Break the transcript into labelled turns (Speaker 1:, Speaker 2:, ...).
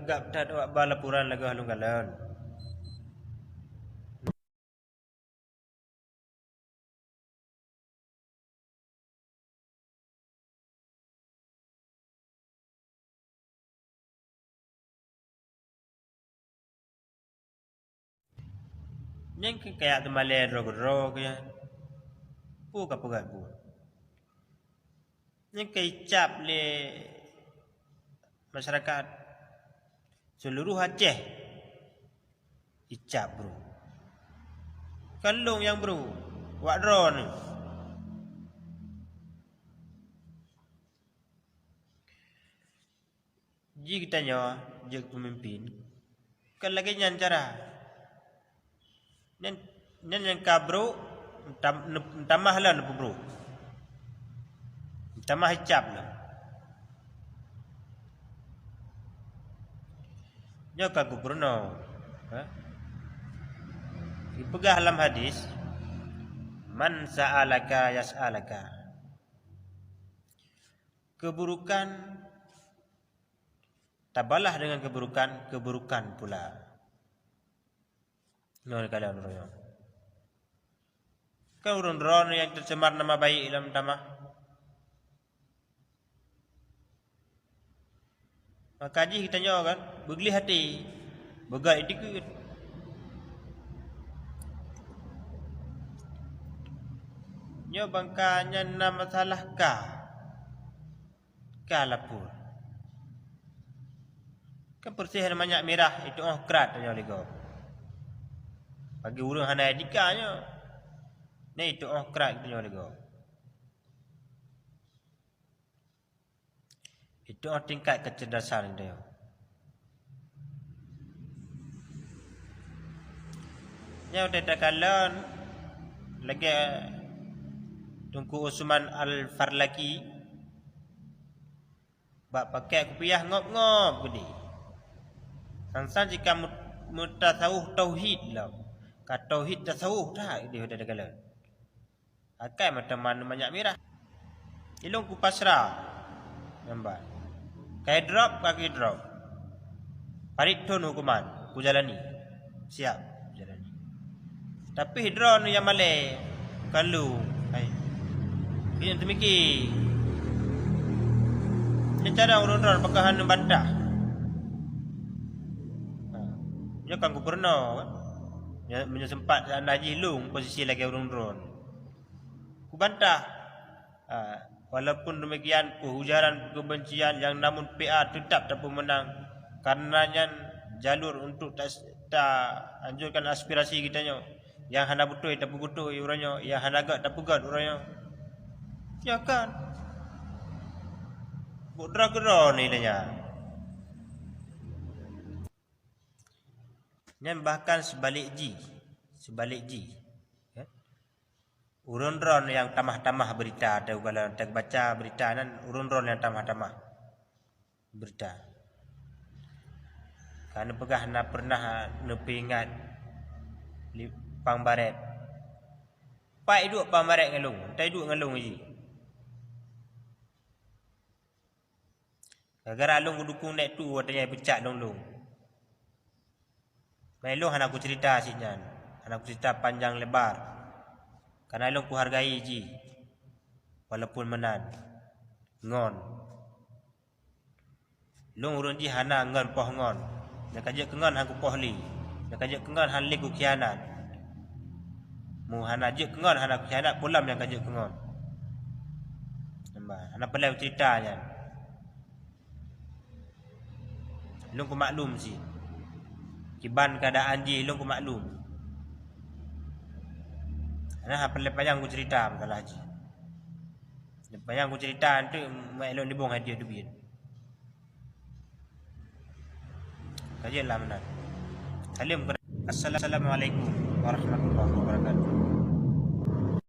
Speaker 1: gap tat awak balapuran lagu halung galon. Yang kayak temale ro ya. Pu ka pugat pu. Yang kecap le masyarakat seluruh Aceh icap bro. Kalung yang bro, wak drone. Ji kita nyawa, je pemimpin. Kan lagi nyan cara. Nyan yang kabro, tambah lah bro. Tambah icap lah. Nyo ka gubernur. Dipegah dalam hadis, man sa'alaka yas'alaka. Keburukan tabalah dengan keburukan pula. Nol kalian royo. Kan urun-urun yang tercemar nama baik dalam tamah. Maka ji kita nyawa kan, begeli hati, begai dikit. Nyo bangkanya nama masalah lapur. Kan persihan minyak merah itu krat nyo ligo. Bagi urang hana dikanya. Ni itu krat nyo ligo. Itu tingkat kecerdasan dia. Nyo tidak kalon lagi Tunku Usman Al-Farlaki bak pakai kopiah ngop-ngop gede. Sansan jika mutasawuf tauhid lah. Ka tauhid tasawuf dah dia ada kala. Akai macam mana banyak merah. Ilung ku pasrah. Nampak. Kai drop kaki drop. Parit tun hukuman ku jalani. Siap jalani. Tapi hidron yang malai kalau yang demikian. Ini cara urun-urun pekahan bantah. Dia kan gubernur kan. Dia sempat Najih Lung posisi lagi urun-urun. Ku bantah. Walaupun demikian kehujaran kebencian yang namun PA tetap tak menang. Karenanya jalur untuk tak anjurkan aspirasi kita nyo. Yang hana butuh tak butuh urangnya, yang hana gak tak pegat urangnya. Ya kan. Budra-gedra ni dia. Dan bahkan sebalik ji. Urun-urun yang tamah-tamah berita. Kalau tak baca berita nan urun-urun yang tamah-tamah berita. Karena pegah na pernah nepingat Pang Baret. Pai duk Pang Baret ngalung. Tai duk ngalung ji. Gara-gara long dukung nek tu katanya pecah long. Mai long hana aku cerita sinyan. Hana aku cerita panjang lebar. Karena long ku hargai ji. Walaupun menan. Ngon. Long urun ji hana ngon poh ngon. Nak ajak ke ngon aku poh li. Nak ajak ke ngon han li ku khianat. Mu hana ajak ke ngon hana ku khianat pulam yang ajak ke ngon. Nampak. Hana pelai ceritanya. Long ku maklum sih. Kiban keadaan ji long ku maklum. Nah, panjang ku cerita masalah haji. Panjang ku cerita nanti mak elok dibong hadiah duit. Kajian lah benar. Assalamualaikum warahmatullahi wabarakatuh.